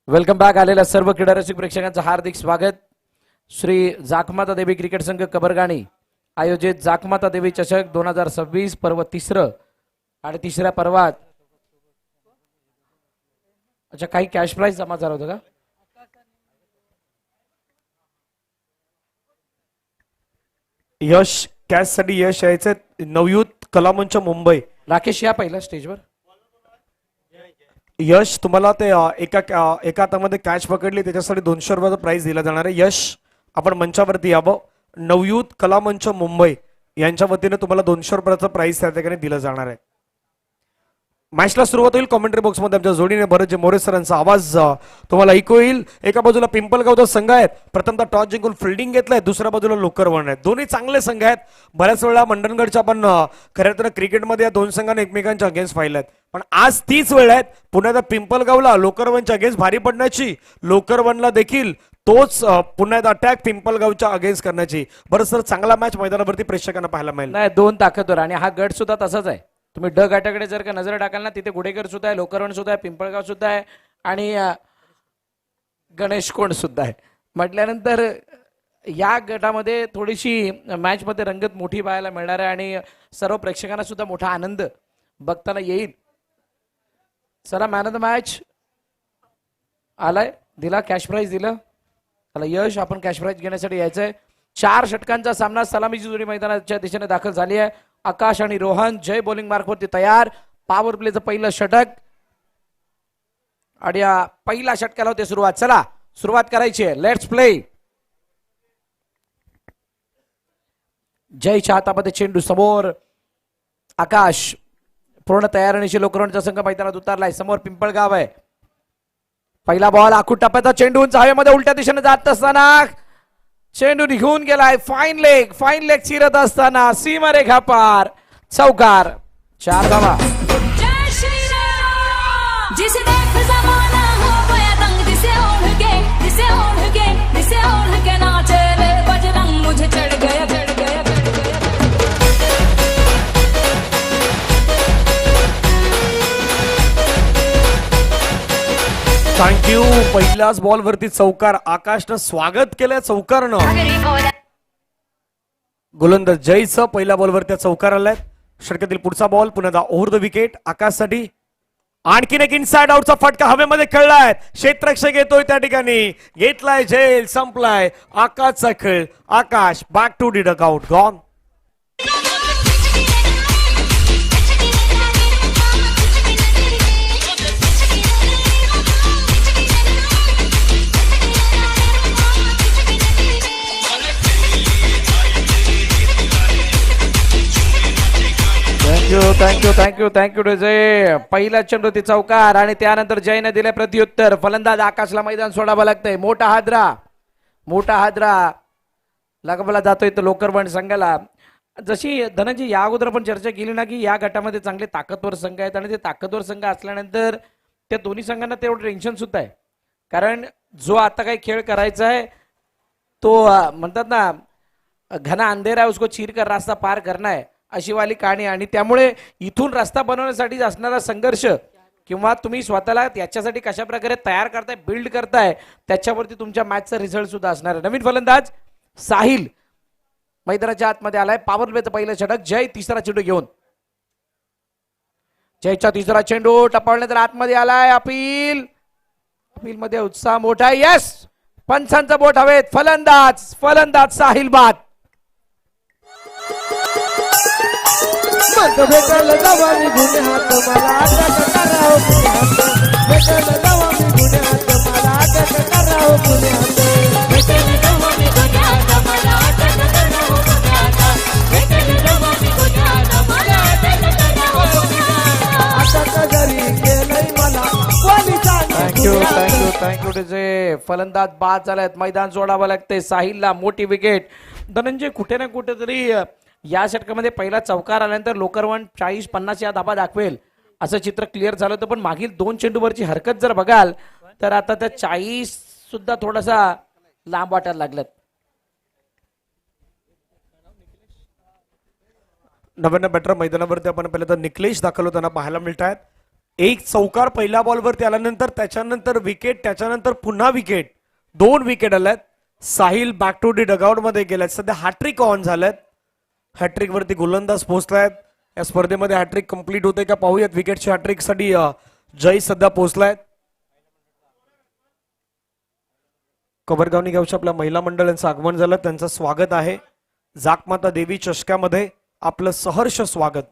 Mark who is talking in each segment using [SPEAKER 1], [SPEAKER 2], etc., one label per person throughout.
[SPEAKER 1] Welcome back आलेल्या सर्व क्रीडारसिक प्रेक्षकांचं हार्दिक स्वागत. श्री जाखमाता देवी क्रिकेट संघ कबरगाणी आयोजित जाखमाता देवी चषक 2026 पर्व तिसरं आणि तिसऱ्या पर्वात अच्छा काही कॅश प्राइज जमा झालं होतं का?
[SPEAKER 2] यश कॅश साठी यश यायचं नवयूथ कलामंच मुंबई.
[SPEAKER 1] राकेश या पहिला स्टेजवर.
[SPEAKER 2] यश तुम्हाला ते एका हातामध्ये कॅच पकडली त्याच्यासाठी 200 रुपयाचा प्राइस दिला जाणार आहे. यश आपण मंचावरती यावं. नवयूथ कलामंच मुंबई यांच्या वतीने तुम्हाला 200 रुपयाचा प्राइस त्या ठिकाणी दिला जाणार आहे. मॅचला सुरुवात होईल. कॉमेंट्री बॉक्स मध्ये आमच्या जोडीने भरतजी मोरे सरांचा आवाज तुम्हाला ऐकू येईल. एका बाजूला पिंपलगावचा संघ आहे, प्रथमतः टॉस जिंकून फिल्डिंग घेतलंय. दुसऱ्या बाजूला लोकरवण आहे. दोन्ही चांगले संघ आहेत. बऱ्याच वेळा मंडणगडच्या आपण खऱ्या तर क्रिकेटमध्ये या दोन संघांना एकमेकांच्या अगेन्स्ट पाहिल्यात, पण आज तीच वेळ आहे पुन्हा पिंपलगावला लोकरवनच्या अगेन्स्ट भारी पडण्याची, लोकरवनला देखील तोच पुन्हा एकदा अटॅक पिंपलगावच्या अगेन्स्ट करण्याची. बरं सर, चांगला मॅच मैदानावरती प्रेक्षकांना पाहायला मिळेल.
[SPEAKER 1] नाही, दोन ताकदवर आणि हा गट सुद्धा तसाच आहे. तुम्ही ड गटाकडे जर का नजर टाकाल ना, तिथे गुडेकर सुद्धा आहे, लोकरवण सुद्धा आहे, पिंपळगाव सुद्धा आहे आणि गणेश कोंड सुद्धा आहे. म्हटल्यानंतर या गटामध्ये थोडीशी मॅच मध्ये रंगत मोठी पाहायला मिळणार आहे आणि सर्व प्रेक्षकांना सुद्धा मोठा आनंद बघताना येईल. चला, मॅन ऑफ द मॅच आलाय, दिला कॅश प्राइज दिलं. चला यश, आपण कॅश प्राइज घेण्यासाठी यायचंय. 4 षटकांचा सामना, सलामीची जोडी मैदानाच्या दिशेने दाखल झाली आहे. आकाश आणि रोहन जय बॉलिंग मार्कवरती तयार. पॉवर प्लेचं पहिलं षटक आणि पहिल्या षटकाला होते सुरुवात. चला सुरुवात करायची आहे. Let's play. जयच्या हातामध्ये चेंडू, समोर आकाश पूर्ण तयारीनिशी लोकरणचा संघ मैदानात उतरलाय. समोर पिंपळगाव आहे. पहिला बॉल आखूड टप्प्याचा चेंडू उंच हवेमध्ये उलट्या दिशेने जात असताना चेंडू निघून गेलाय. फाईन लेग चिरत असताना सीमारेखा पार, चौकार. 4 धावा.
[SPEAKER 2] थँक्यू. पहिल्याच बॉल वरती चौकार. आकाशनं स्वागत केलंय चौकारनं. गोलंदाज जयचं पहिल्या बॉलवर त्या चौकार आलाय. षटकातील पुढचा बॉल पुन्हा ओव्हर द विकेट आकाशसाठी. आणखीन एक इनसाइड आउटचा फटका हवेमध्ये खेळलाय. क्षेत्ररक्षक येतोय त्या ठिकाणी. घेतलाय झेल, संपलाय आकाशचा खेळ. Akash back to the dugout. Gone.
[SPEAKER 1] Thank you Jay. पहिला चेंडू ती चौकार आणि त्यानंतर जयने दिले प्रत्युत्तर. फलंदाज आकाशला मैदान सोडावं लागतंय. मोठा हादरा लागवला जातोय तो लोकरवण संघाला. जशी धनंजय या अगोदर आपण चर्चा केली ना की या गटामध्ये चांगले ताकदवर संघ आहेत आणि ते ताकदवर संघ असल्यानंतर त्या दोन्ही संघांना तेवढं टेन्शन सुद्धा आहे. कारण जो आता काही खेळ करायचा आहे तो म्हणतात ना, घना अंधेरा है उसको चीर कर रास्ता पार करना है, अशी वाली कहाणी. आणि त्यामुळे इथून रस्ता बनवण्यासाठी असणारा संघर्ष किंवा तुम्ही स्वतःला याच्यासाठी कशा प्रकारे तयार करताय, बिल्ड करताय, त्याच्यावरती तुमच्या मॅचचा रिझल्ट सुद्धा असणार आहे. नवीन फलंदाज साहिल मैदानाच्या आतमध्ये आलाय. पॉवर प्लेचं पहिलं षटक. जय तिसरा चेंडू घेऊन. जयचा तिसरा चेंडू टपावण्यात आतमध्ये आलाय. अपील मध्ये उत्साह मोठा. यस, पंचांचा बोट हवेत. फलंदाज साहिल बाद.
[SPEAKER 3] भेटल जावा मी गुन्ह्यात मला अटक करावं गुन्ह्यात. भेटल जावा मी गुन्ह्यात मला अटक करावं गुन्ह्यात. भेटल जावा मी गुन्ह्यात मला अटक करावं गुन्ह्यात. भेटल जावा मी गुन्ह्यात मला अटक करावं गुन्ह्यात. अटक जरी केलंय मला पोलिसांनी.
[SPEAKER 1] थँक्यू जे. फलंदाज बाद झालेत. मैदान सोडावं लागतंय साहिलला. मोठी विकेट. धनंजय कुठे ना कुठेतरी या षटकामध्ये पहिला चौकार आल्यानंतर लोकरवण 40-50 या धाबा दाखवेल असं चित्र क्लिअर झालं होतं, पण मागील 2 चेंडूवरची हरकत जर बघाल तर आता त्या 40 सुद्धा थोडासा लांब वाटायला लागल्यात.
[SPEAKER 2] नव्यानं बॅटर मैदानावरती आपण पहिल्यांदा निकलेश दाखल होताना पाहायला मिळत आहेत. एक चौकार पहिल्या बॉलवरती आल्यानंतर त्याच्यानंतर विकेट, त्याच्यानंतर पुन्हा विकेट, 2 विकेट आल्यात. Sahil back to the dugout मध्ये गेल्यात. सध्या हॅट्रिक ऑन झाल्यात. हॅट्रिक वरती गोलंदाज पोहोचलायत. या स्पर्धेमध्ये हॅट्रिक कंप्लीट होते का पाहूयात. विकेटच्या हॅट्रिक साठी जय सध्या पोहोचलायत. कबरगावनी गावच्या आपल्या महिला मंडळ यांचं आगमन झालं. त्यांचं स्वागत आहे. जाकमाता देवी चषक्यामध्ये आपलं सहर्ष स्वागत.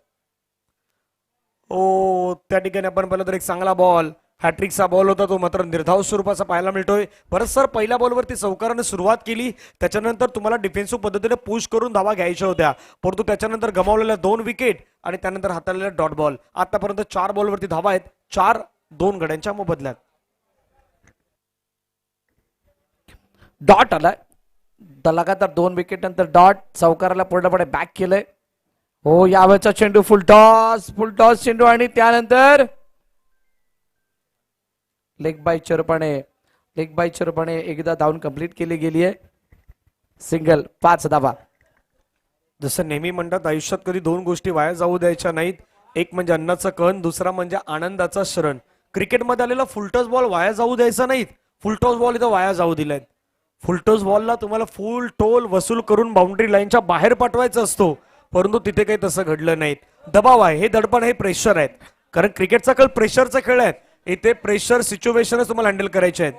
[SPEAKER 2] ओ त्या ठिकाणी आपण पाहिलं तर एक चांगला बॉल, हॅट्रिकचा बॉल होता तो मात्र निर्धाव स्वरूपाचा पाहायला मिळतोय. परत सर पहिल्या बॉलवरती चौकाराने सुरुवात केली, त्याच्यानंतर तुम्हाला डिफेन्सिव्ह पद्धतीने पुश करून धावा घ्यायच्या होत्या, परंतु त्याच्यानंतर गमावलेल्या 2 विकेट आणि त्यानंतर हाताळलेल्या डॉट बॉल. आतापर्यंत 4 बॉलवरती धावा आहेत, 4-2 गड्यांच्या मोबदल्यात.
[SPEAKER 1] डॉट आलाय. लगातार 2 विकेट नंतर डॉट. चौकाराला पूर्णपणे बॅक केलंय. हो यावेळचा चेंडू फुल टॉस चेंडू आणि त्यानंतर लेग बायच्या रूपाने एकदा धावून कंप्लीट केली गेली आहे. सिंगल, 5 धावा.
[SPEAKER 2] जसं नेहमी म्हणतात आयुष्यात कधी 2 गोष्टी वाया जाऊ द्यायच्या नाहीत. एक म्हणजे अन्नाचं कण, दुसरा म्हणजे आनंदाचा शरण. क्रिकेटमध्ये आलेला फुलटॉस बॉल वाया जाऊ द्यायचा नाहीत. फुलटॉस बॉल इथं वाया जाऊ दिलाय. फुलटॉस बॉलला तुम्हाला फुल टोल वसूल करून बाउंड्री लाईनच्या बाहेर पाठवायचा असतो, परंतु तिथे काही तसं घडलं नाही. दबाव आहे, हे दडपण, हे प्रेशर आहेत. कारण क्रिकेटचा खेळ प्रेशरचा खेळ आहे. इथे प्रेशर सिच्युएशनच तुम्हाला हँडल करायचे आहेत.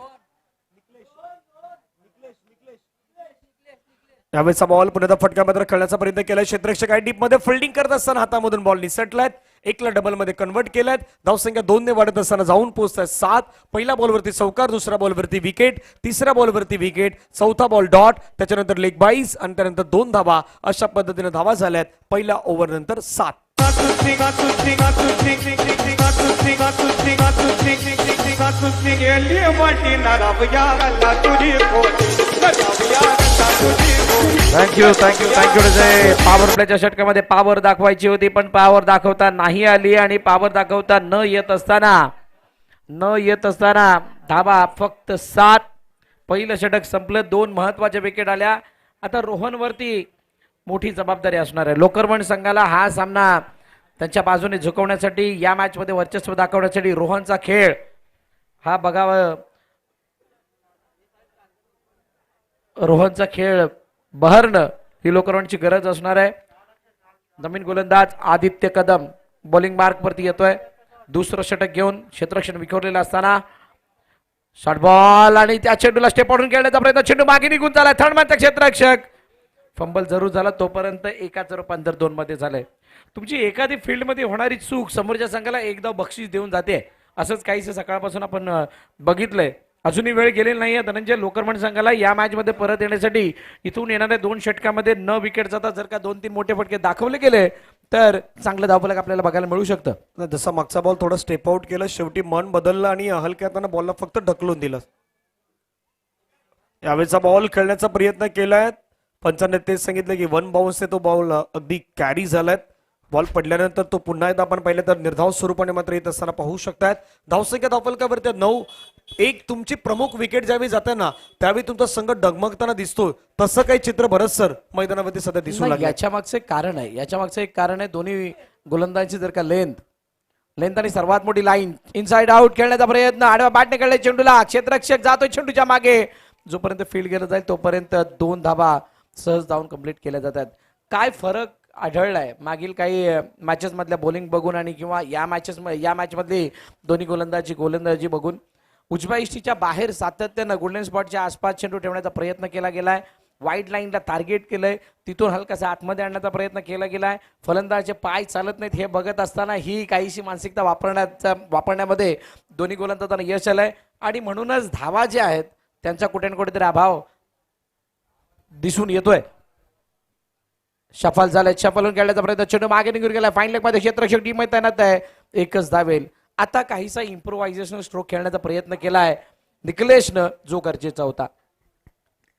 [SPEAKER 2] यावेळेचा बॉल पुन्हा फटका मात्र खेळण्याचा प्रयत्न केलाय. क्षेत्ररक्षक आहे डीप मध्ये फील्डिंग करत असताना हातामधून बॉल निसटलाय. 1ला डबल मध्ये कन्वर्ट केलाय. धावसंख्या 2 ने वाढत असताना जाऊन पोहोचताय 7. पहिल्या बॉलवरती चौकार, दुसऱ्या बॉलवरती विकेट, तिसऱ्या बॉलवरती विकेट, चौथा बॉल डॉट, त्याच्यानंतर लेग बाईस आणि त्यानंतर 2 धावा. अशा पद्धतीने धावा झाल्यात पहिल्या ओव्हर नंतर 7.
[SPEAKER 1] थँक्यू जय. पॉवर प्लेच्या षटकामध्ये पॉवर दाखवायची होती, पण पॉवर दाखवता नाही आली आणि पॉवर दाखवता न येत असताना धावा फक्त 7. पहिलं षटक संपलं. 2 महत्वाच्या विकेट आल्या. आता रोहनवरती मोठी जबाबदारी असणार आहे. लोकरवण संघाला हा सामना त्यांच्या बाजूने झुकवण्यासाठी, या मॅच मध्ये वर्चस्व दाखवण्यासाठी रोहनचा खेळ हा बघावा. रोहनचा खेळ बहरणं ही लोकरवणची गरज असणार आहे. नवीन गोलंदाज आदित्य कदम बॉलिंग मार्क वरती येतोय. दुसरं षटक घेऊन क्षेत्ररक्षण विखरलेलं असताना शॉर्ट बॉल आणि त्या चेंडूला स्टेप आउट खेळण्याचा प्रयत्न. चेंडू मागे निघून झालाय. थर्ड मॅनचा क्षेत्ररक्षक. फंबल जरूर झाला, तोपर्यंत 1चं रूपांतर 2 मध्ये झालंय. तुमची एखादी फील्डमध्ये होणारी चूक समोरच्या संघाला एकदा बक्षीस देऊन जाते. असंच काहीसं सकाळपासून आपण बघितलंय. अजूनही वेळ गेलेली नाहीये धनंजय लोकरवण संघाला या मॅच मध्ये परत येण्यासाठी. इथून येणाऱ्या 2 षटकामध्ये न विकेट जाता जर का 2-3 मोठे फटके दाखवले गेले तर चांगलं धावफलक आपल्याला बघायला मिळू शकतं.
[SPEAKER 2] जसा मागचा बॉल थोडा स्टेप आउट केलं, शेवटी मन बदललं आणि हलक्या हाताने बॉलला फक्त ढकलून दिलं. यावेळेचा बॉल खेळण्याचा प्रयत्न केलाय. पंचांनी तेच सांगितलं की 1 बाउन्स तो बॉल अगदी कॅरी झालाय. बॉल पडल्यानंतर तो पुन्हा एकदा आपण पाहिलं तर निर्धाव स्वरूपाने मात्र येत असताना पाहू शकतात. धावसंख्या धावफलकावरती 9. एक तुमची प्रमुख विकेट ज्यावेळी जाते ना त्यावेळी तुमचा संघ डगमगताना दिसतो. तसं काही चित्र बरंच सर मैदानावरती सध्या दिसू लागलं.
[SPEAKER 1] याच्या मागचं एक कारण आहे. दोन्ही गोलंदाजांची जर का लेंथ आणि सर्वात मोठी लाईन. इनसाइड आउट खेळण्याचा प्रयत्न. आडवा बॅटने खेळले चेंडूला. क्षेत्ररक्षक जातोय चेंडूच्या मागे. जोपर्यंत फील्ड गेलं जाईल तोपर्यंत 2 धावा सहज धावून कंप्लीट केल्या जातात. काय फरक आढळलाय मागील काही मॅचेस मधल्या बॉलिंग बघून आणि किंवा या मॅच मधली दोन्ही गोलंदाजी बघून. उजव्या इष्टीच्या बाहेर सातत्यानं गोल्डन स्पॉटच्या आसपास चेंडू ठेवण्याचा प्रयत्न केला गेलाय. वाईड लाईनला टार्गेट केलंय, तिथून हलकासा आतमध्ये आणण्याचा प्रयत्न केला गेलाय. फलंदाजाचे पाय चालत नाहीत हे बघत असताना ही काहीशी मानसिकता वापरण्यामध्ये दोन्ही गोलंदाजांना यश आलंय आणि म्हणूनच धावा ज्या आहेत त्यांचा कुठे ना कुठेतरी अभाव दिसून येतोय. शफल झालंय. शफलून खेळण्याचा प्रयत्न. चेंडू मागे निघून गेलाय. फाईन लेग मध्ये क्षेत्ररक्षक टीम तैनात आहे. 1च धावेल. आता काहीसा इम्प्रोव्हायझेशनल स्ट्रोक खेळण्याचा प्रयत्न केलाय निकलेशनं, जो गरजेचा होता.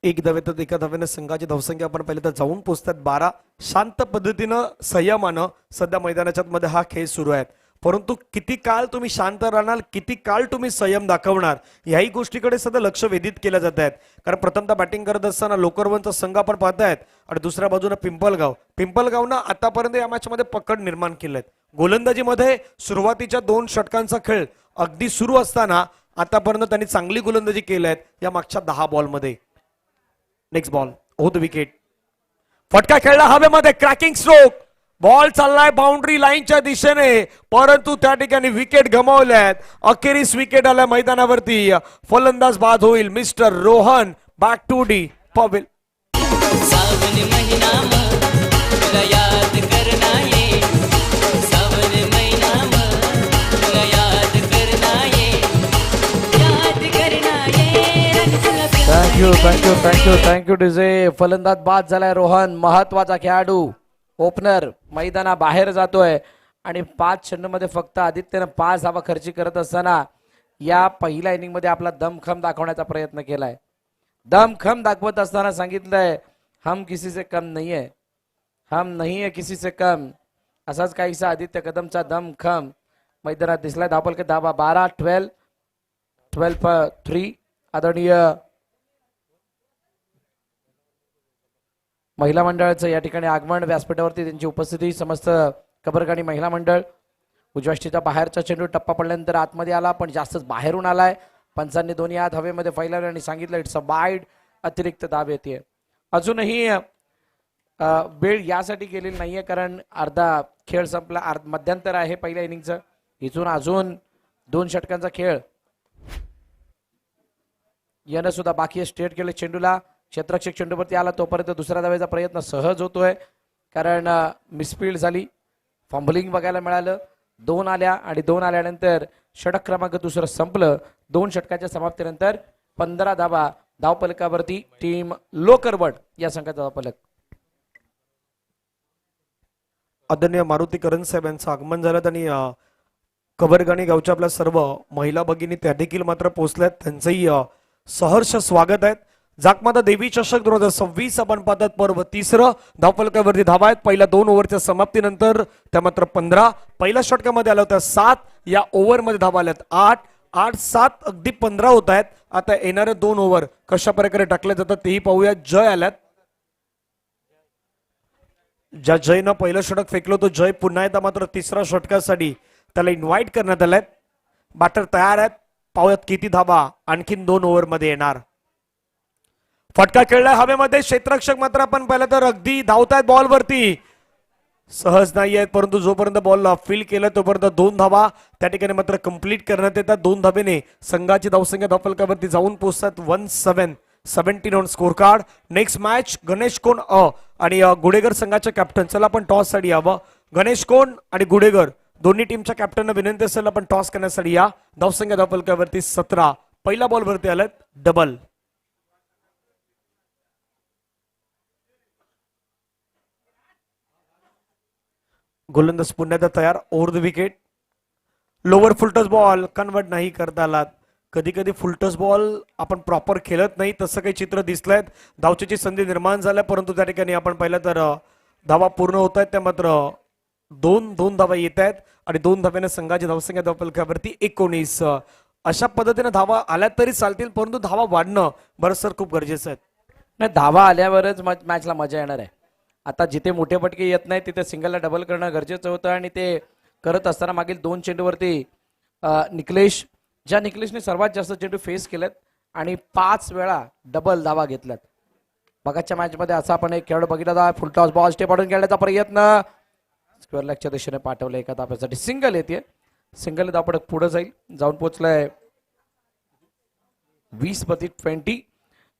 [SPEAKER 2] 1 धावे तर 1 धावेनं संघाची धावसंख्या आपण पाहिलं तर जाऊन पोहोचतात 12. शांत पद्धतीनं संयमानं सध्या मैदानाच्या मध्ये हा खेळ सुरू आहे. परंतु किती काळ तुम्ही शांत राहणार, किती काळ तुम्ही संयम दाखवणार, याही गोष्टीकडे सध्या लक्ष वेधित केल्या जात आहेत. कारण प्रथमतः बॅटिंग करत असताना लोकरवनचा संघ आपण पाहतायत आणि दुसऱ्या बाजूला पिंपलगावनं आतापर्यंत या मॅच मध्ये पकड निर्माण केलेत. गोलंदाजीमध्ये सुरुवातीच्या 2 षटकांचा खेळ अगदी सुरू असताना आतापर्यंत त्यांनी चांगली गोलंदाजी केली आहे या मागच्या 10 बॉलमध्ये. Next ball over the wicket. फटका खेळला हवेमध्ये, क्रॅकिंग स्ट्रोक, बॉल चाललाय बाउंड्री लाईनच्या दिशेने, परंतु त्या ठिकाणी विकेट गमावल्यात. अखेरीस विकेट आल्या मैदानावरती. फलंदाज बाद होईल mister Rohan. Back to the Powell.
[SPEAKER 4] सावन महिना म तुला याद करना ये, सावन महिना म तुला याद करना ये, याद करना ये, रंग तुला प्यार
[SPEAKER 1] thank you thank you thank you thank you DJ. फलंदाज बाद झालाय रोहन, महत्वाचा खेळाडू. ओपनर मैदानाबाहेर जातोय आणि 5 चेंडूमध्ये फक्त आदित्यनं 5 धावा खर्ची करत असताना या पहिल्या इनिंग मध्ये आपला दमखम दाखवण्याचा प्रयत्न केलाय. दमखम दाखवत असताना सांगितलंय हम किसी से कम नहीं है, हम नहीं है किसी से कम. असाच काहीसा आदित्य कदमचा दमखम मैदानात दिसलाय. धावफलक धावा 12, 12 आदरणीय महिला मंडळाचं या ठिकाणी आगमन, व्यासपीठावरती त्यांची उपस्थिती. समस्त कबरगाणी महिला मंडळ. उजव्याष्टीचा बाहेरचा चेंडू टप्पा पडल्यानंतर आतमध्ये आला, पण जास्तच बाहेरून आलाय. पंचांनी दोन्ही हात हवेमध्ये फैलावले आणि सांगितलं इट्स अ वाईड. अतिरिक्त धाव येते. अजूनही वेळ यासाठी गेलेली नाहीये कारण अर्धा खेळ संपला, मध्यांतर आहे पहिल्या इनिंगचं. इथून अजून 2 षटकांचा खेळ यानं सुद्धा बाकी स्ट्रेट केले चेंडूला. क्षेत्ररक्षक चेंडूवरती आला तोपर्यंत दुसऱ्या धावेचा प्रयत्न सहज होतोय कारण मिसफील्ड झाली. फंबलिंग बघायला मिळालं. 2 आल्या आणि 2 आल्यानंतर षटक क्रमांक दुसरं संपलं. 2 षटकाच्या समाप्तीनंतर 15 धावा धावफलकावरती टीम लोकरवड या संघाचा धावफलक.
[SPEAKER 2] आदरणीय मारुती करण साहेब यांचं आगमन झालं आणि कबरगाणी गावच्या आपल्या सर्व महिला भगिनी त्या देखील मात्र पोहोचल्यात. त्यांचंही सहर्ष स्वागत आहे. जाकमाता देवी चषक 2026 आपण पाहतात पर्व 3. धावफलकावरती धावा आहेत. पहिल्या 2 ओव्हरच्या समाप्तीनंतर त्या मात्र 15. पहिल्या षटकामध्ये आल्या होत्या 7. या ओव्हरमध्ये धावा आल्यात 8. 8-7 अगदी 15 होत आहेत. आता येणारे 2 ओव्हर कशा प्रकारे टाकले जातात तेही पाहूया. जय आल्यात. ज्या जयनं पहिलं षटक फेकलं तो जय पुन्हा एकदा मात्र 3ऱ्या षटकासाठी त्याला इन्व्हाइट करण्यात आलाय. बॅटर तयार आहेत. पाहूयात किती धावा आणखीन 2 ओव्हरमध्ये येणार. फटका खेळलाय हवेमध्ये. क्षेत्ररक्षक मात्र आपण पाहिलं तर अगदी धावतायत बॉलवरती. सहज नाही आहेत परंतु जोपर्यंत बॉल फील केलं तोपर्यंत 2 धावा त्या ठिकाणी मात्र कंप्लीट करण्यात येतात. 2 धावेने संघाची धावसंख्या धावफलकावरती जाऊन पोहोचतात 17 on score card. Next match Ganesh कोण आणि गुडेगर संघाच्या कॅप्टन. चला आपण टॉस साठी यावं. गणेश कोण आणि गुडेगर दोन्ही टीमच्या कॅप्टनना विनंती असेल आपण टॉस करण्यासाठी या. धावसंख्या धावफलकावरती 17. पहिल्या बॉलवरती आल्यात डबल. गोलंदाज पुन्हा एकदा तयार. Over the wicket. Lower full toss ball convert नाही करता आलात. कधी कधी फुलटस बॉल आपण प्रॉपर खेळत नाही तसं काही चित्र दिसलंय. धावचीची संधी निर्माण झाल्या परंतु त्या ठिकाणी आपण पाहिलं तर धावा पूर्ण होत आहेत. त्या मात्र 2 धावा येत आहेत आणि 2 धाव्याने संघाची धावसंख्या धावफलकावरती 19. अशा पद्धतीने धावा आल्या तरी चालतील परंतु धावा वाढणं बरंच खूप गरजेचं आहे.
[SPEAKER 1] नाही, धावा आल्यावरच मॅचला मजा येणार आहे. आता जिथे मोठे फटके येत नाही तिथे सिंगलला डबल करणं गरजेचं होतं आणि ते करत असताना मागील 2 चेंडूवरती निकलेशने सर्वात जास्त चेंडू फेस केलेत आणि 5 वेळा डबल धावा घेतल्यात. बघाच्या मॅचमध्ये असा आपण एक खेळाडू बघितला होता. फुल टॉस बॉल स्टेप पाडून खेळण्याचा प्रयत्न स्क्वेअर लेगच्या दिशेने पाठवलं. एका धाब्यासाठी सिंगल येते. सिंगल धावपडक पुढे जाईल. जाऊन पोहोचलाय 20-20.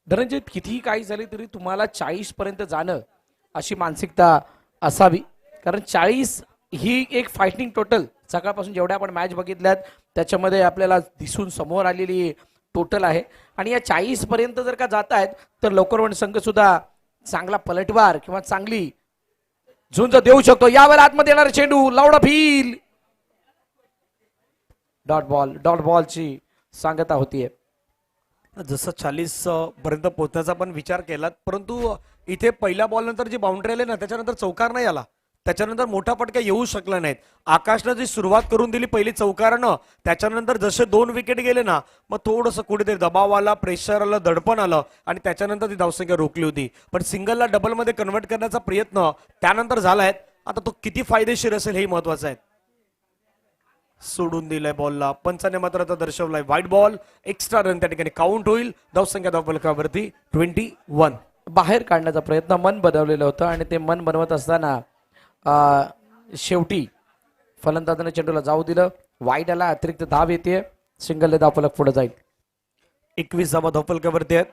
[SPEAKER 1] धनंजय कितीही काही झाली तरी तुम्हाला 40 पर्यंत जाणं अशी मानसिकता असावी कारण 40 ही एक फायटिंग टोटल सकाळपासून जेवढ्या आपण मॅच बघितल्यात त्याच्यामध्ये आपल्याला दिसून समोर आलेली टोटल आहे आणि या 40 पर्यंत जर का जात आहेत तर लवकर संघ सुद्धा चांगला पलटवार किंवा चांगली झुंज देऊ शकतो. यावेळेला आतमध्ये येणारा चेंडू लावडा फील डॉट बॉलची सांगता होतीये.
[SPEAKER 2] जसं 40 पर्यंत पोहोचण्याचा पण विचार केला परंतु इथे पहिल्या बॉल नंतर जी बाउंड्री आली ना त्याच्यानंतर चौकार नाही आला. त्याच्यानंतर मोठा फटका येऊ शकला नाहीत. आकाशनं जी सुरुवात करून दिली पहिली चौकारानं त्याच्यानंतर जसे 2 विकेट गेले ना मग थोडंसं कुठेतरी दबाव आला, प्रेशर आलं, दडपण आलं आणि त्याच्यानंतर ती धावसंख्या रोखली होती. पण सिंगलला डबलमध्ये कन्वर्ट करण्याचा प्रयत्न त्यानंतर झालाय. आता तो किती फायदेशीर असेल हे महत्वाचं आहे. सोडून दिलाय बॉलला. पंचाने मात्र आता दर्शवलाय व्हाईट बॉल. एक्स्ट्रा रन त्या ठिकाणी काउंट होईल. धावसंख्या धावफलकावरती 21.
[SPEAKER 1] बाहेर काढण्याचा प्रयत्न मन बनवलेलं होतं आणि ते मन बनवत असताना शेवटी फलंदाजाने चेंडूला जाऊ दिलं. वाईट आला, अतिरिक्त धाव येते. सिंगल धावफलक पुढे जाईल.
[SPEAKER 2] 21 धावा धावफलकावरती आहेत.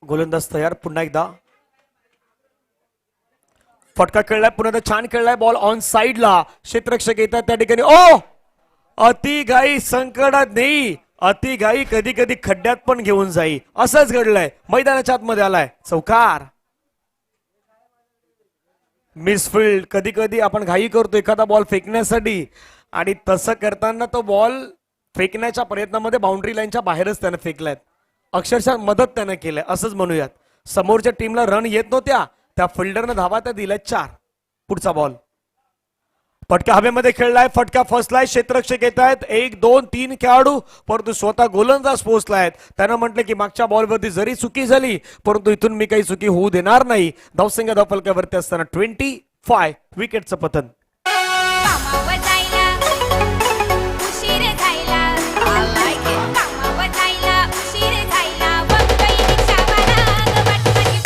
[SPEAKER 2] गोलंदाज तयार. पुन्हा एकदा फटका खेळलाय. पुन्हा छान खेळलाय. बॉल ऑन साइडला. क्षेत्ररक्षक येतात त्या ठिकाणी. ओ अति घाई संकटात नाही. अति घाई कधी कधी खड्ड्यात पण घेऊन जाई. असंच घडलंय. मैदानाच्या आतमध्ये आलाय. चौकार. मिसफिल्ड. कधी कधी आपण घाई करतो एखादा बॉल फेकण्यासाठी आणि तसं करताना तो बॉल फेकण्याच्या प्रयत्नामध्ये बाउंड्री लाईनच्या बाहेरच त्यानं फेकलाय. अक्षरशः मदत त्यानं केलंय असंच म्हणूयात. समोरच्या टीमला रन येत नव्हत्या, त्या फिल्डरनं धावा त्या दिल्या 4. पुढचा बॉल. फटका हवेमध्ये खेळलाय. फटका फसलाय. क्षेत्ररक्षक येत आहेत. 1 2 3 खेळाडू, परंतु स्वतः गोलंदाज पोहोचलायत. त्यानं म्हटलं की मागच्या बॉलवरती जरी चुकी झाली परंतु इथून मी काही चुकी होऊ देणार नाही. धावसंख्या धावफलकावरती असताना 25. विकेटचं पतन.
[SPEAKER 5] कामावर जायला उशीर झाला. कामावर जायला उशीर झाला. बघतोय रिक्षावाला ग वाटवाटी.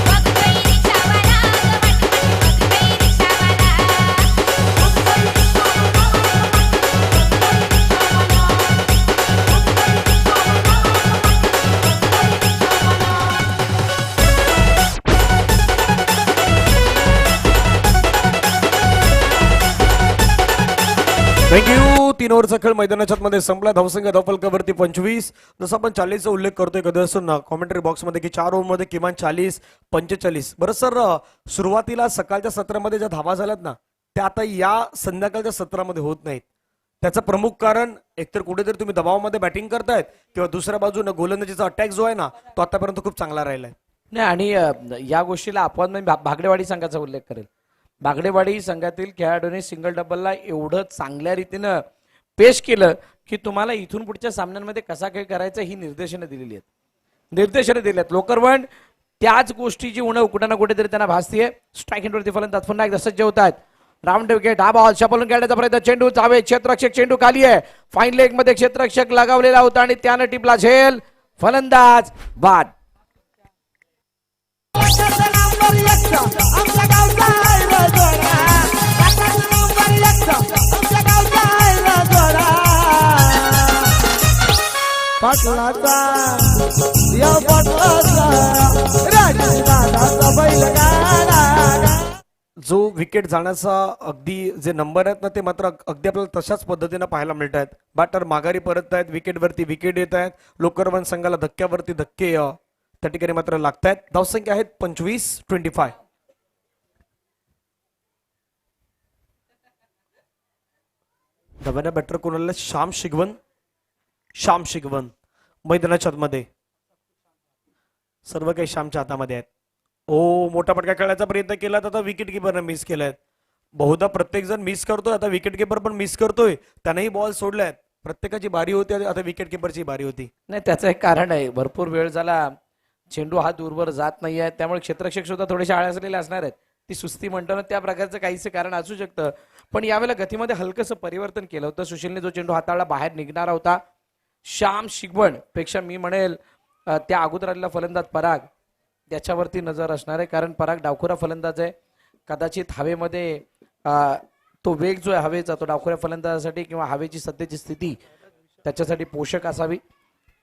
[SPEAKER 5] बघतोय रिक्षावाला. बघतोय रिक्षावाला ग वाटवाटी. बघतोय रिक्षावाला.
[SPEAKER 2] थँक्यू. 3 ओव्हरचा खेळ मैदानाच्या मध्ये संपला. धावसंख्या धावफलकावरती 25. जसं आपण 40चा उल्लेख करतोय कधी असं ना कॉमेंटरी बॉक्समध्ये की 4 ओव्हरमध्ये किमान 40 45. बरं सर, सुरुवातीला सकाळच्या सत्रामध्ये ज्या धावा झाल्यात ना त्या आता या संध्याकाळच्या सत्रामध्ये होत नाहीत. त्याचं प्रमुख कारण एकतर कुठेतरी तुम्ही दबावामध्ये बॅटिंग करतायत किंवा दुसऱ्या बाजूने गोलंदाजीचा अटॅक जो आहे ना तो आतापर्यंत खूप चांगला राहिलाय.
[SPEAKER 1] नाही आणि या गोष्टीला आपण मी भागडेवाडी संघाचा उल्लेख करेल. भागडेवाडी संघातील खेळाडूंनी सिंगल डबलला एवढं चांगल्या रीतीनं पेश केलं की तुम्हाला इथून पुढच्या सामन्यांमध्ये कसा खेळ करायचा ही निर्देशनं दिलेली आहेत. निर्देशनं दिली आहेत. लोकरवण त्याच गोष्टीची उणव कुठं ना कुठेतरी त्यांना भासतीये. स्ट्राईक एंडवरती फलंदाज पुन्हा एकदा सज्ज होत आहेत. Round wicket. हा बॉल शपलून खेळण्याचा प्रयत्न. चेंडू जावे. क्षेत्ररक्षक चेंडू खाली आहे. फाईन लेग मध्ये क्षेत्ररक्षक लगावलेला होता आणि त्यानं टिपला झेल. फलंदाज बाद.
[SPEAKER 3] आमच्या गावचा आहे रे जोडा. आकाश नंबर 1 आमच्या गावचा आहे रे जोडा. पाटलाचा या पाटलाचा राजदादाचा बैलगाडा.
[SPEAKER 2] जो विकेट जाण्याचा अगदी जे नंबर आहेत ना ते मात्र अगदी आपल्याला तशाच पद्धतीनं पाहायला मिळत आहेत. बॅटर माघारी परत आहेत. विकेटवरती विकेट येत आहेत. लोकरवन संघाला धक्क्यावरती धक्के त्या ठिकाणी मात्र लागतायत. धावसंख्या आहेत 25. नव्यानं बॅटर कोणाला श्याम शिगवन मैदानाच्या आतमध्ये. सर्व काही श्यामच्या हातामध्ये आहेत. ओ मोठा फटका खेळायचा प्रयत्न केला तर आता विकेट किपरने मिस केलाय. बहुधा प्रत्येक जण मिस करतोय. आता विकेट किपर पण मिस करतोय. त्यानेही बॉल सोडलाय. प्रत्येकाची बारी होती. आता विकेट किपरची बारी होती.
[SPEAKER 1] नाही त्याचं एक कारण आहे. भरपूर वेळ झाला चेंडू हा दूरवर जात नाहीये त्यामुळे क्षेत्ररक्षक सुद्धा थोडेसे आळसलेले असणार आहेत. ती सुस्ती म्हणतो ना त्या प्रकारचं काहीचं कारण असू शकतं. पण यावेळेला गतीमध्ये हलकंसं परिवर्तन केलं होतं. सुशीलने जो चेंडू हाताळला बाहेर निघणारा होता. श्याम शिगवण पेक्षा मी म्हणेल त्या अगोदर आलेला फलंदाज पराग त्याच्यावरती नजर असणार आहे. कारण पराग डावखुरा फलंदाज आहे. कदाचित हवेमध्ये तो वेग जो आहे हवेचा तो डावखुऱ्या फलंदाजासाठी किंवा हवेची सध्याची स्थिती त्याच्यासाठी पोषक असावी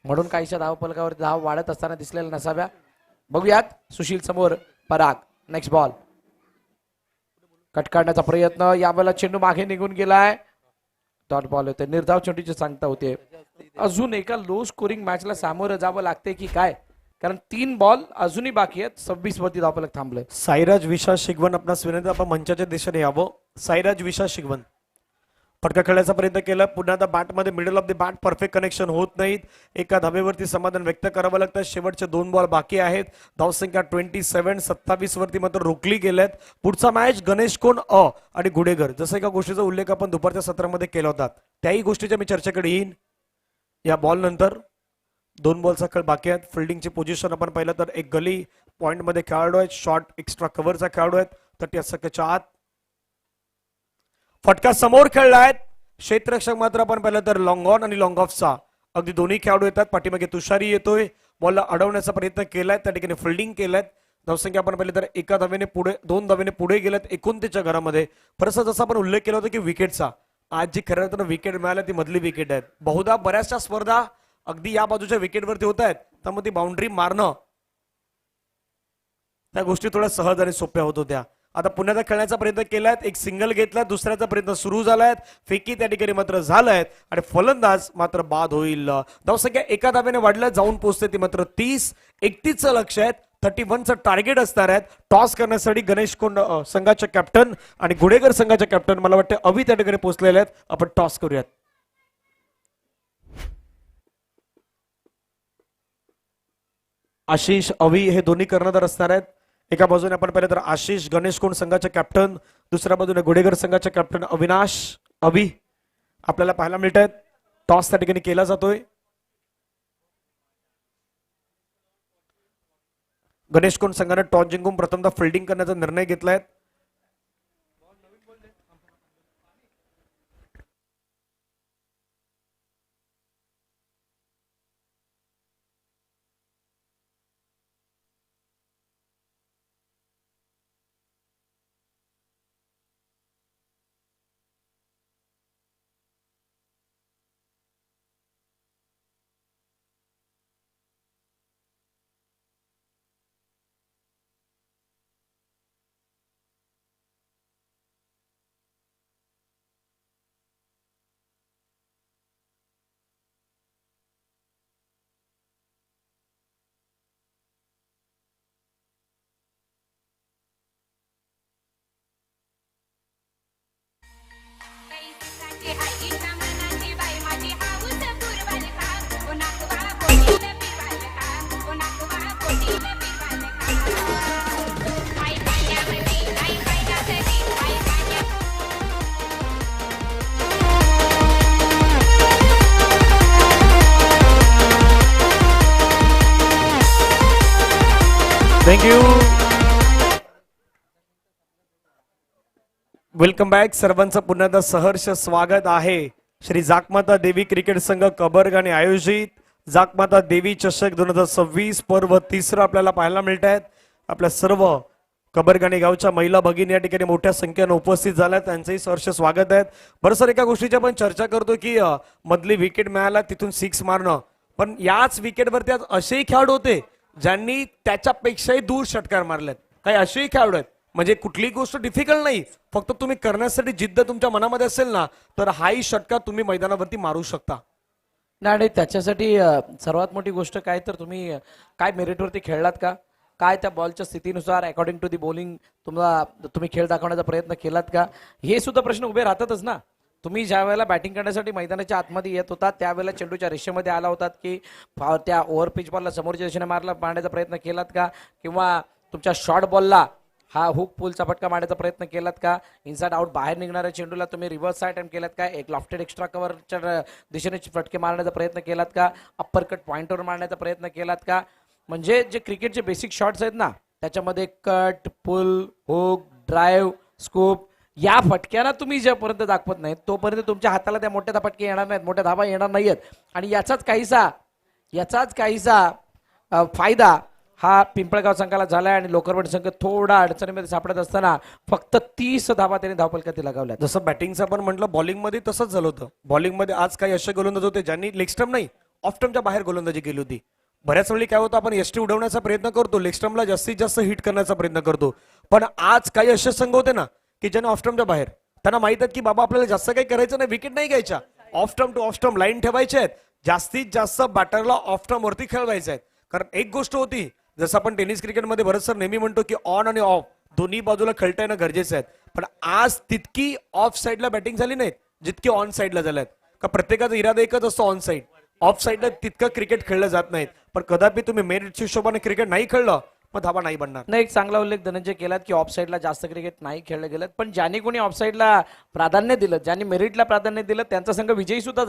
[SPEAKER 1] म्हणून काहीशा धावफलकावर धाव वाढत असताना दिसलेल्या नसाव्या. बघूयात. सुशील समोर. पराग. Next ball. कट काढण्याचा प्रयत्न. यावेळेला चेंडू मागे निघून गेलाय. डॉट बॉल होते. निर्धाव चेंडूची सांगता होते. अजून एका लो स्कोरिंग मॅचला सामोरं जावं लागते की काय, कारण 3 बॉल अजूनही बाकी आहेत. 26 वरती धावफलक थांबले.
[SPEAKER 2] साईराज विशाल शिगवन आपणास विनंती आपण मंचाच्या दिशेने यावं. साईराज विशाल शिगवन फटका खेळण्याचा प्रयत्न केला. पुन्हा आता बॅटमध्ये middle of the bat perfect connection होत नाहीत. एका धावेवरती समाधान व्यक्त करावं लागतं. शेवटचे 2 बॉल बाकी आहेत. धावसंख्या 27 वरती मात्र रोखली गेल्यात. पुढचा मॅच गणेश कोण आणि गुडेगर. जसं एका गोष्टीचा उल्लेख आपण दुपारच्या सत्रामध्ये केला होता त्याही गोष्टीच्या मी चर्चेकडे येईन. या बॉल नंतर 2 बॉलचा खेळ बाकी आहेत. फिल्डिंगची पोझिशन आपण पाहिलं तर एक गली पॉइंटमध्ये खेळाडू आहेत. शॉर्ट एक्स्ट्रा कव्हरचा खेळाडू आहेत. 30 सेकंदच्या आत फटका समोर खेळलाय. क्षेत्ररक्षक मात्र आपण पाहिलं तर लॉंग ऑन आणि लॉंग ऑफचा अगदी दोन्ही खेळाडू येतात. पाठीमागे तुषारी येतोय, बॉलला अडवण्याचा प्रयत्न केलाय, त्या ठिकाणी फिल्डिंग केलाय. धावसंख्या आपण पाहिलं तर एका धावेने पुढे 2 धावेने पुढे गेल्यात 29च्या घरामध्ये. परत जसा आपण उल्लेख केला होता की विकेटचा, आज जी खऱ्या अर्थानं विकेट मिळाल्या ती मधली विकेट आहेत. बहुधा बऱ्याचशा स्पर्धा अगदी या बाजूच्या विकेटवरती होत आहेत, त्यामुळे ती बाउंड्री मारणं त्या गोष्टी थोड्या सहज आणि सोप्या होत होत्या. आता पुन्हा खेळण्याचा प्रयत्न केलाय, एक सिंगल घेतलाय, दुसऱ्याचा प्रयत्न सुरू झालाय, फेकी त्या ठिकाणी मात्र झालाय आणि फलंदाज मात्र बाद होईल. धावसंख्या एका धाब्याने वाढल्या जाऊन पोहोचते ती मात्र 30-31चं लक्ष आहे. 31चं टार्गेट असणार आहे. टॉस करण्यासाठी गणेश कोंड संघाचे कॅप्टन आणि गुडेगर संघाचे कॅप्टन मला वाटतं अभि त्या ठिकाणी पोहोचलेले आहेत. आपण टॉस करूयात. आशिष अभि हे दोन्ही कर्णधार असणार आहेत. एका बाजूने आपण पाहिलं तर आशिष गणेश कोंड संघाचे कॅप्टन, दुसऱ्या बाजूने गुडेगर संघाचे कॅप्टन अविनाश अभि आपल्याला पाहायला मिळत आहेत. टॉस त्या ठिकाणी केला जातोय. गणेश कोंड संघाने टॉस जिंकून प्रथमतः फिल्डिंग करण्याचा निर्णय घेतलाय.
[SPEAKER 5] काही सुखाची आई मनाची बाई माझी हाऊस पुरवाल का ओ नागवा पोटीला पिरवाल का ओ नागवा पोटीला पिरवाल का आई पाण्यामध्ये आई पाण्यामध्ये आई पाण्या
[SPEAKER 2] थँक्यू. Welcome back. सर्वांचं पुन्हा एकदा सहर्ष स्वागत आहे. श्री जाकमाता देवी क्रिकेट संघ कबरगाणे आयोजित जाकमाता देवी चषक 2026 पर्व तिसरं आपल्याला पाहायला मिळत आहेत. आपल्या सर्व कबरगाणे गावच्या महिला भगिनी या ठिकाणी मोठ्या संख्येने उपस्थित झाल्या, त्यांचंही सहर्ष स्वागत आहे. बरं सर, एका गोष्टीची आपण चर्चा करतो की मधली विकेट मिळाला तिथून 6 मारणं, पण याच विकेटवरती आज असेही खेळाडू होते ज्यांनी त्याच्यापेक्षाही दूर षटकार मारलेत. काही असेही खेळाडू आहेत, म्हणजे कुठलीही गोष्ट डिफिकल्ट नाही, फक्त तुम्ही करण्यासाठी जिद्द तुमच्या मनामध्ये असेल ना तर हाही षटकार तुम्ही मैदानावरती मारू शकता.
[SPEAKER 1] नाही, त्याच्यासाठी सर्वात मोठी गोष्ट काय तर तुम्ही काय मेरिटवरती खेळलात का, काय त्या बॉलच्या स्थितीनुसार अकॉर्डिंग टू दी बॉलिंग तुम्ही खेळ दाखवण्याचा प्रयत्न केलात का, हे सुद्धा प्रश्न उभे राहतातच ना. तुम्ही ज्या वेळेला बॅटिंग करण्यासाठी मैदानाच्या आतमध्ये येत होता त्यावेळेला चेंडूच्या रेषेमध्ये आला होतात की त्या ओव्हर पिच बॉलला समोरच्या दिशेने मारण्याचा प्रयत्न केलात का, किंवा तुमच्या शॉर्ट बॉलला हा हुक पुलचा फटका मारण्याचा प्रयत्न केलात का, इनसाइड आउट बाहेर निघणाऱ्या चेंडूला तुम्ही रिव्हर्स साइड अटेम्प्ट केलात का, एक लॉफ्टेड एक्स्ट्रा कव्हरच्या दिशेने फटके मारण्याचा प्रयत्न केलात का, अप्पर कट पॉइंटवर मारण्याचा प्रयत्न केलात का. म्हणजे जे क्रिकेटचे बेसिक शॉट्स आहेत ना त्याच्यामध्ये कट, पुल, हुक, ड्राईव्ह, स्कूप या फटक्याला तुम्ही ज्यापर्यंत दाखवत नाहीत तोपर्यंत तुमच्या हाताला त्या मोठ्या फटके येणार नाहीत, मोठ्या धाबा येणार नाहीयेत. आणि याचाच काहीसा फायदा हा पिंपळगाव संघाला झालाय आणि लोकरवड संघ थोडा अडचणीमध्ये सापडत असताना फक्त 30 धाबा त्याने धावपलकाती लगावल्या.
[SPEAKER 2] जसं बॅटिंगचं आपण म्हटलं, बॉलिंगमध्ये तसंच झालं होतं. बॉलिंगमध्ये आज काही असे गोलंदाज होते ज्यांनी लेग स्टंप नाही ऑफ स्टंपच्या बाहेर गोलंदाजी केली होती. बऱ्याच वेळी काय होतं, आपण एसटी उडवण्याचा प्रयत्न करतो, लेग स्टंपला जास्तीत जास्त हिट करण्याचा प्रयत्न करतो, पण आज काही असे संघ होते ना की ज्यांना ऑफ स्टंपच्या बाहेर, त्यांना माहित आहे की बाबा आपल्याला जास्त काही करायचं नाही, विकेट नाही घ्यायच्या, off stump two off stump line ठेवायचे आहेत, जास्तीत जास्त बॅटरला ऑफ स्टंप वरती खेळवायचं आहे. कारण एक गोष्ट होती, जसं आपण टेनिस क्रिकेटमध्ये बरंच सर नेहमी म्हणतो की ऑन आणि ऑफ दोन्ही बाजूला खेळता येणं गरजेचं आहे, पण आज तितकी ऑफ साईडला बॅटिंग झाली नाही जितकी ऑन साईडला झाल्यात. का प्रत्येकाचा इरादा एकच असतो ऑन साईड, ऑफ साईडला तितकं क्रिकेट खेळलं जात नाहीत. पण कदापि तुम्ही मेरिटच्या हिशोबाने क्रिकेट नाही खेळलं मग धाबा नाही बनणार.
[SPEAKER 1] नाही, एक चांगला उल्लेख धनंजय केलात की ऑफ साईडला जास्त क्रिकेट नाही खेळलं गेलं, पण ज्यांनी कोणी ऑफ साईडला प्राधान्य दिलं, ज्यांनी मेरिटला प्राधान्य दिलं त्यांचा संघ विजयी सुद्धा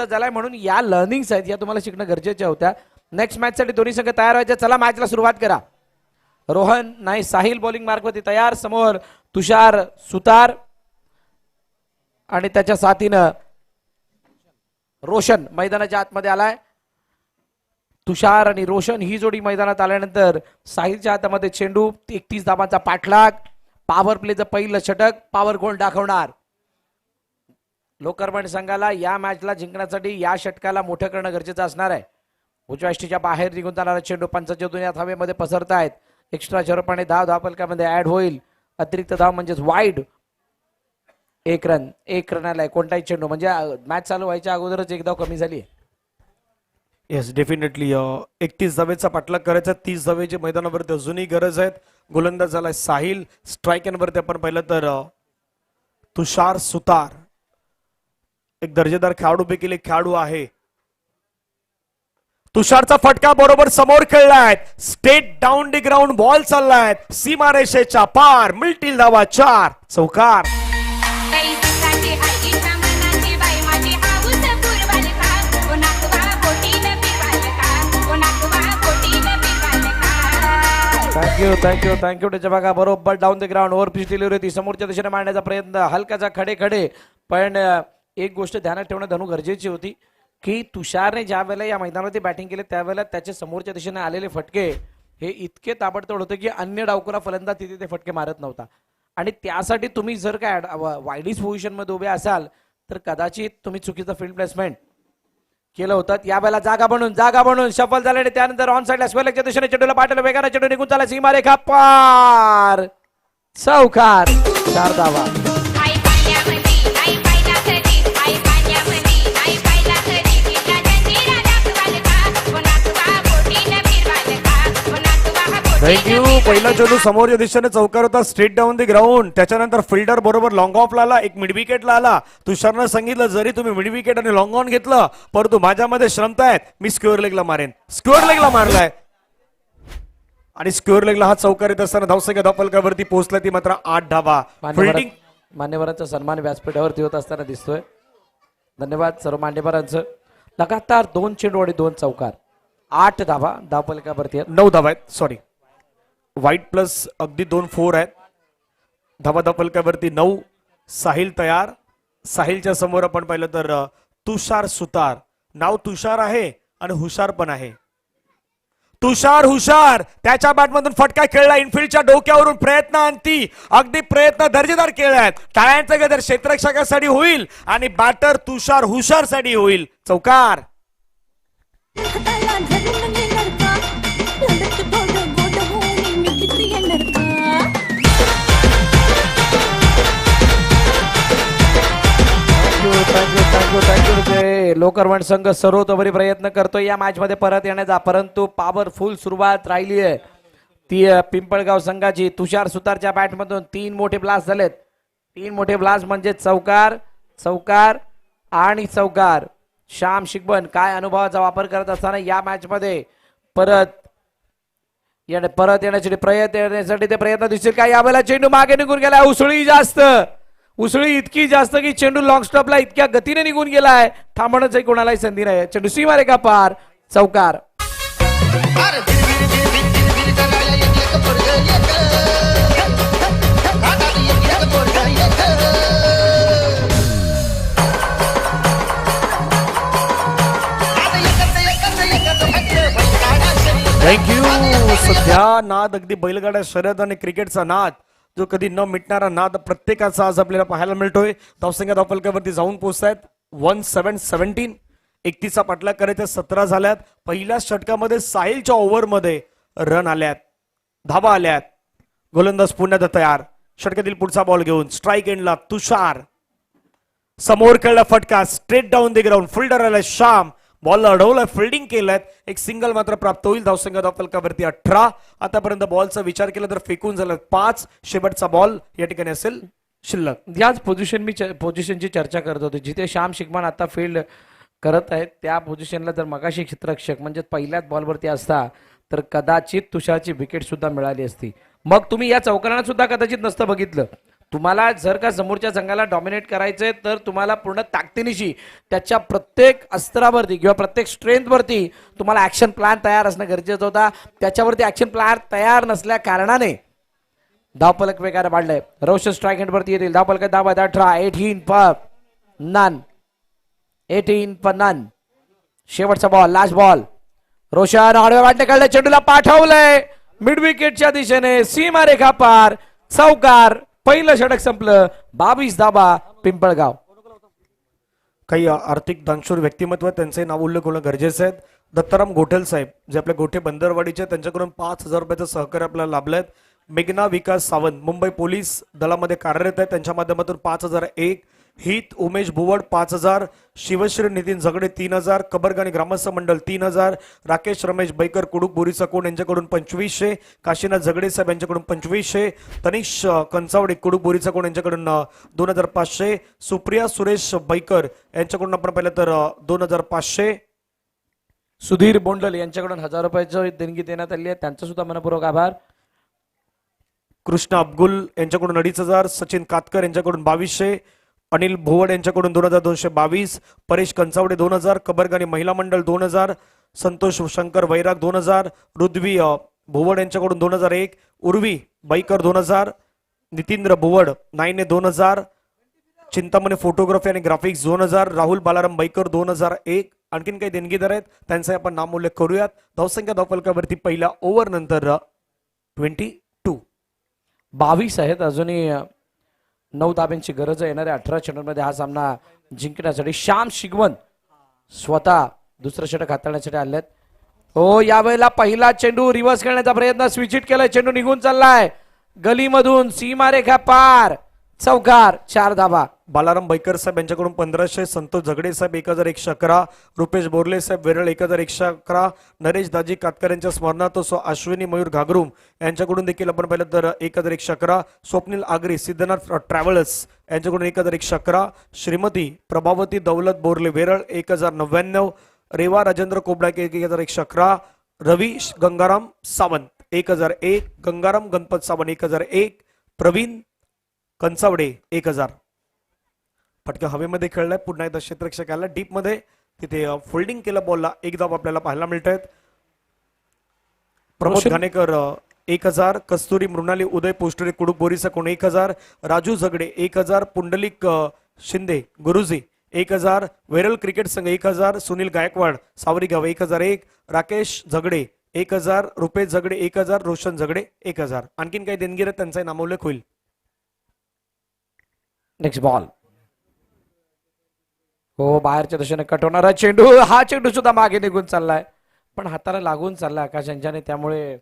[SPEAKER 1] झालाय. म्हणून या लर्निंग्स आहेत, या तुम्हाला शिकणं गरजेच्या होत्या. नेक्स्ट मॅच साठी दोन्ही संघ तयार व्हायचे. चला मॅचला सुरुवात करा. रोहन नाही साहिल बॉलिंग मार्कवरती तयार, समोर तुषार सुतार आणि त्याच्या साथीनं रोशन मैदानाच्या आतमध्ये आलाय. तुषार आणि रोशन ही जोडी मैदानात आल्यानंतर साहिलच्या हातामध्ये चेंडू, 31 धावांचा पाठलाग, पॉवर प्लेचं पहिलं षटक, पॉवर गोल दाखवणार. लोकरमण संघाला या मॅचला जिंकण्यासाठी या षटकाला मोठं करणं गरजेचं असणार आहे. उजव्या यष्टीच्या बाहेर निघून जाणारा चेंडू पंचाच्या दुनियात हवेमध्ये पसरतायत. एक्स्ट्रा झरपाने धाव फलकामध्ये ऍड होईल. अतिरिक्त धाव म्हणजेच वाईड. एक रन आलाय. कोणताही चेंडू म्हणजे मॅच चालू व्हायच्या अगोदरच एक धाव कमी झाली.
[SPEAKER 2] येस डेफिनेटली 31 धावेचा पाठलाग करायचा. 30 धावेची मैदानावरती अजूनही गरज आहेत. गोलंदाज झालाय साहिल. स्ट्राईक वरती आपण पाहिलं तर तुषार सुतार एक दर्जेदार खेळाडूपैकी एक खेळाडू आहे. तुषारचा फटका बरोबर समोर खेळलाय. State down the ground ball चाललाय सीमारेषेच्या पार. मिळतील धावा 4. चौकार.
[SPEAKER 5] काही दिवसांची आईच्या मनाची बाई माझी हाऊस पुरवाल का उन्हात वा पोटीला फिरवाल का उन्हात वा पोटीला फिरवाल का.
[SPEAKER 1] थँक्यू त्याच्या बघा बरोबर down the ground over pitch delivery होती. समोरच्या दिशेने मारण्याचा प्रयत्न हलकाचा खडे पण एक गोष्ट ध्यानात ठेवणं धनू गरजेची होती की तुषारने ज्या वेळेला या मैदानावरती बॅटिंग केली त्यावेळेला त्याचे समोरच्या दिशेने आलेले फटके हे इतके ताबडतोड होते की अन्य डावकुरा फलंदाज तिथे ते फटके मारत नव्हता. आणि त्यासाठी तुम्ही जर काय वाईडीस पोझिशन मध्ये उभे असाल तर कदाचित तुम्ही चुकीचं फील्ड प्लेसमेंट केलं होतं. या वेळेला जागा बनून सफल झाले. त्यानंतर ऑन साईडला स्क्वेअरच्या दिशेने चेंडूला पाठवलं. वेगाने चेंडू निघून चालला सीमारेखा पार. चौकार. 4 धावा.
[SPEAKER 5] आई पाण्यामध्ये आई पायला कधी आई पाण्यामध्ये आई पायला कधी तिला जंजिरा दाखवाल का उन्हात वा पोटीला फिरवाल का उन्हात वा पोटीला
[SPEAKER 2] थँक्यू. पहिला चेंडू समोरच्या दिशेने चौकार होता. Straight down the ground. त्याच्यानंतर फिल्डर बरोबर लॉंग ऑफला आला. एक मिड विकेटला आला. तुषारनं सांगितलं जरी तुम्ही मिड विकेट आणि लॉंग ऑन घेतलं परंतु माझ्यामध्ये श्रमता आहेत. मी स्क्वेअर लेगला मारेन. स्क्वेअर लेगला मारलाय आणि स्क्वेअर लेगला हा चौकार येत असताना धावसंख्या धावफलकावरती पोहोचला ती मात्र 8 धावा. फिल्डिंग
[SPEAKER 1] मान्यवरांचा सन्मान व्यासपीठावरती होत असताना दिसतोय. धन्यवाद सर्व मान्यवरांचं. लगातार 2 चेंडू आणि 2 चौकार. 8 धावा धावफलकावरती आहेत.
[SPEAKER 2] 9 धावा आहेत. सॉरी वाईट प्लस अगदी 2 4 आहेत. धावा धावफलकावरती 9. साहिल तयार. साहिलच्या समोर आपण पाहिलं तर तुषार सुतार. नाव तुषार आहे आणि हुशार पण आहे. तुषार हुशार त्याच्या बॅटमधून फटका खेळला. इनफिल्डच्या डोक्यावरून प्रयत्न आणती. अगदी प्रयत्न दर्जेदार केलाय. टाळ्यांचा गजर क्षेत्ररक्षकासाठी होईल आणि बॅटर तुषार हुशार साठी होईल. चौकार.
[SPEAKER 6] हाताला धरून नेणार का लढत गोड होऊन मिठी येणार का.
[SPEAKER 1] थँक्यू. लोकरवण संघ सर्वतोपरी प्रयत्न करतोय या मॅच मध्ये परत येण्याचा परंतु पॉवरफुल सुरुवात राहिली आहे ती पिंपळगाव संघाची. तुषार सुतारच्या बॅटमधून 3 मोठे ब्लास्ट झालेत. 3 मोठे ब्लास्ट म्हणजे चौकार आणि चौकार. श्याम शिकबन काय अनुभवाचा वापर करत असताना या मॅच मध्ये परत येण्यासाठी ते प्रयत्न दिसतील का. यावेळेला चेंडू मागे निघून गेला. उसळी इतकी जास्त की चेंडू लॉंग स्टॉपला इतक्या गतीने निघून गेलाय. थांबण्याची कोणालाही संधी नाही. चेंडू सीमारेखा पार. चौकार.
[SPEAKER 2] थँक्यू. सध्या नाद अगदी बैलगाड्या शर्यत आणि क्रिकेटचा नाद जो कधी न मिटणारा नाद प्रत्येकाचा आज आपल्याला पाहायला मिळतोय. धावसंख्या धावफलकावरती जाऊन पोहोचतायत 17-17. 31चा पाठलाग करायच्या 17 झाल्यात. पहिल्या षटकामध्ये साहिलच्या ओव्हरमध्ये रन आल्यात. धावा आल्यात. गोलंदाज पुण्यात तयार. षटकातील पुढचा बॉल घेऊन स्ट्राईक एंडला तुषार. समोर खेळला फटका. Straight down the ground. Fielder आलाय श्याम. बॉल अडवलं. फिल्डिंग केलंय. एक सिंगल मात्र प्राप्त होईल. धावसंख्या धावफलकावरती 18. आतापर्यंत बॉलचा विचार केला तर फेकून झाला 5. शेवटचा बॉल या ठिकाणी असेल शिल्लक.
[SPEAKER 1] याच पोझिशनची चर्चा करत होती जिथे श्याम शिकमान आता फील्ड करत आहेत. त्या पोझिशनला जर मगाशी क्षेत्ररक्षक म्हणजे पहिल्याच बॉलवरती असता तर कदाचित तुषारची विकेट सुद्धा मिळाली असती. मग तुम्ही या चौकारांना सुद्धा कदाचित नसतं बघितलं. तुम्हाला जर का समोरच्या संघाला डॉमिनेट करायचंय तर तुम्हाला पूर्ण ताकदीनिशी त्याच्या प्रत्येक अस्त्रावरती किंवा प्रत्येक स्ट्रेंथवरती तुम्हाला ऍक्शन प्लॅन तयार असणं गरजेचं होता. त्याच्यावरती ऍक्शन प्लॅन तयार नसल्या कारणाने धावफलक वेगाने वाढलाय. रोशन स्ट्राईक हँडवरती येतील. धावफलक धावा 18. 18 पर नन 18 for none. शेवटचा बॉल, लास्ट बॉल. रोशन आडव्या वाटेकडल्या चेंडूला पाठवलंय मिड विकेटच्या दिशेने, सीमारेखा पार, चौकार. पहिलं षटक संपलं. 22 धाबा पिंपळगाव.
[SPEAKER 2] काही आर्थिक दानशूर व्यक्तिमत्व त्यांचे नाव उल्लेख होणं गरजेचं आहे. दत्ताराम गोठेल साहेब जे आपल्या गोठे बंदरवाडीचे, त्यांच्याकडून 5,000 रुपयाचं सहकार्य आपल्याला लाभलंय. मेघना विकास सावंत मुंबई पोलीस दलामध्ये कार्यरत आहे, त्यांच्या माध्यमातून 5,001. हित उमेश भुवड 5,000. शिवश्री नितीन झगडे 3,000. कबरगाणी ग्रामस्थ मंडळ 3,000. राकेश रमेश बैकर कुडूक बोरीचा कोण यांच्याकडून 2,500. काशीनाथ झगडे साहेब यांच्याकडून 2,500. तनिष कंचावडे कुडूक बोरीचा कोण यांच्याकडून 2,500. सुप्रिया सुरेश बैकर यांच्याकडून आपण पाहिलं तर 2,500.
[SPEAKER 1] सुधीर बोंडल यांच्याकडून 1,000 रुपयाची देणगी देण्यात आली आहे, त्यांचा सुद्धा मनपूर्वक आभार.
[SPEAKER 2] कृष्ण अब्गुल यांच्याकडून 2,500. सचिन कातकर यांच्याकडून 2,200. अनिल भोवड यांच्याकडून 2,222. परेश कंचावडे 2,000. कबरगाणी महिला मंडळ 2,000. संतोष शंकर वैराग 2,000. रुद्वी भोवड यांच्याकडून 2,001. उर्वी बैकर 2,000. नितींद्र भोवड 9 2,000. चिंतामणी फोटोग्राफी आणि ग्राफिक्स 2,000. राहुल बालाराम बैकर 2,001. आणखीन काही देणगीदार आहेत त्यांचा आपण नाम उल्लेख करूयात. धावसंख्या धावफलकावरती पहिल्या ओव्हर नंतर 22.
[SPEAKER 1] 22 आहेत. अजूनही 9 धाब्यांची गरज आहे. येणाऱ्या 18 चेंडूंमध्ये हा सामना जिंकण्यासाठी श्याम शिगवन स्वतः दुसरं षटक हाताळण्यासाठी आलेत. हो, यावेळेला पहिला चेंडू रिव्हर्स करण्याचा प्रयत्न, स्विच हिट केलाय, चेंडू निघून चाललाय गलीमधून, सीमारेखा पार, चौकार. 4 धाबा.
[SPEAKER 2] बालाराम बैकर साहेब यांच्याकडून 1,500. संतोष झगडे साहेब 1,111. रुपेश बोरले साहेब वेरळ 1,111. नरेश दाजी कातकर यांच्या स्मरणार्थ अश्विनी मयूर घागरूम यांच्याकडून देखील आपण पाहिलं तर 1,111. स्वप्नील आगरी सिद्धनाथ ट्रॅव्हल्स यांच्याकडून 1,111. श्रीमती प्रभावती दौलत बोरले वेरळ 1,099. रेवा राजेंद्र कोबडाके 1,111. रवी गंगाराम सावंत 1,001. गंगाराम गणपत सावंत 1,001. प्रवीण कंचावडे 1,000. फटका हवेमध्ये खेळलाय. पुन्हा एकदा क्षेत्ररक्षक आला डीप मध्ये, तिथे फोल्डिंग केलं बॉलला. एक धाव आपल्याला पाहायला मिळत आहेत. प्रमोद घाणेकर 1,000. कस्तुरी मृणाली उदय पोस्टरे कुडूक बोरीचा कोण 1,000. राजू झगडे 1,000. पुंडलिक शिंदे गुरुजी 1,000. वेरल क्रिकेट संघ 1,000. सुनील गायकवाड सावरीगाव 1,001. राकेश झगडे 1,000. रुपेश झगडे 1,000. रोशन झगडे 1,000. आणखीन काही देणगीर आहेत त्यांचा नामोल्लेख होईल.
[SPEAKER 1] Next ball. हो, बाहेरच्या दिशेने कट होणारा चेंडू. हा चेंडू सुद्धा मागे निघून चाललाय, पण हाताला लागून चाललाय आकाश यांच्याने, त्यामुळे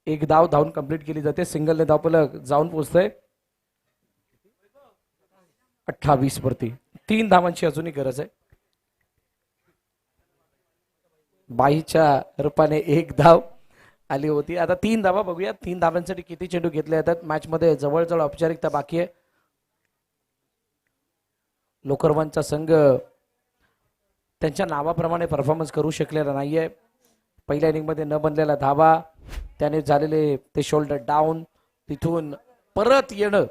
[SPEAKER 1] एक धाव धावून कंप्लीट केली जाते. सिंगलने धावफलक जाऊन पोहोचतंय 28 वरती. 3 धावांची अजूनही गरज आहे. बाईच्या रूपाने 1 धाव आली होती. आता 3 धावा बघूया. 3 धावांसाठी किती चेंडू घेतले जातात मॅच मध्ये. जवळजवळ औपचारिकता बाकी आहे. लोकरवांचा संघ त्यांच्या नावाप्रमाणे परफॉर्मन्स करू शकलेला नाहीये. पहिल्या इनिंग मध्ये न बनलेला धावा, त्याने झालेले ते शोल्डर डाऊन, तिथून परत येणं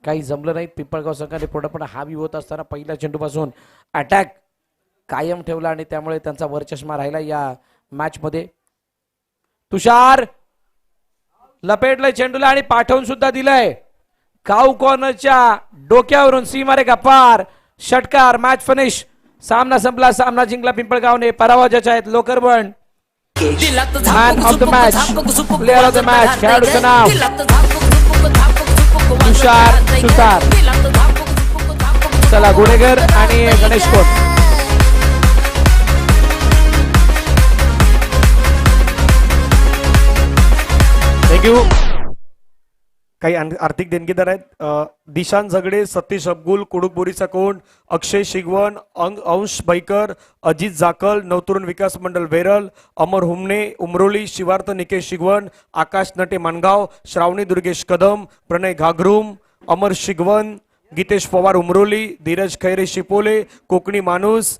[SPEAKER 1] काही जमलं नाही. पिंपळगाव संघाने पूर्णपणे हावी होत असताना पहिल्या चेंडूपासून अटॅक कायम ठेवला आणि त्यामुळे त्यांचा वरचष्मा राहिला या मॅच मध्ये. तुषार लपेटलंय चेंडूला आणि पाठवून सुद्धा दिलंय. काऊ कॉर्नरच्या डोक्यावरून सीमारेखा पार, षटकार. Match finish. सामना संपला. सामना जिंकला पिंपळगावने. पराभवाचे आहेत लोकरवन. Man of the match, player of the match, खेळाडूचं नाव तुषार सुतार. चला, गुडेगर आणि गणेश कोट.
[SPEAKER 2] थँक्यू. काही आर्थिक देणगीदार आहेत. दिशांत झगडे, सतीश अब्गुल कुडूक बोरीचा कोण, अक्षय शिगवण, अंश बैकर, अजित जाकल, नवतरुण विकास मंडळ वेरल, अमर हुमणे उमरोली, शिवार्थ निकेश शिगवण, आकाश नटे मानगाव, श्रावणी दुर्गेश कदम, प्रणय घागरूम, अमर शिगवण, गीतेश पवार उमरोली, धीरज खैरे शिपोले, कोकणी माणूस,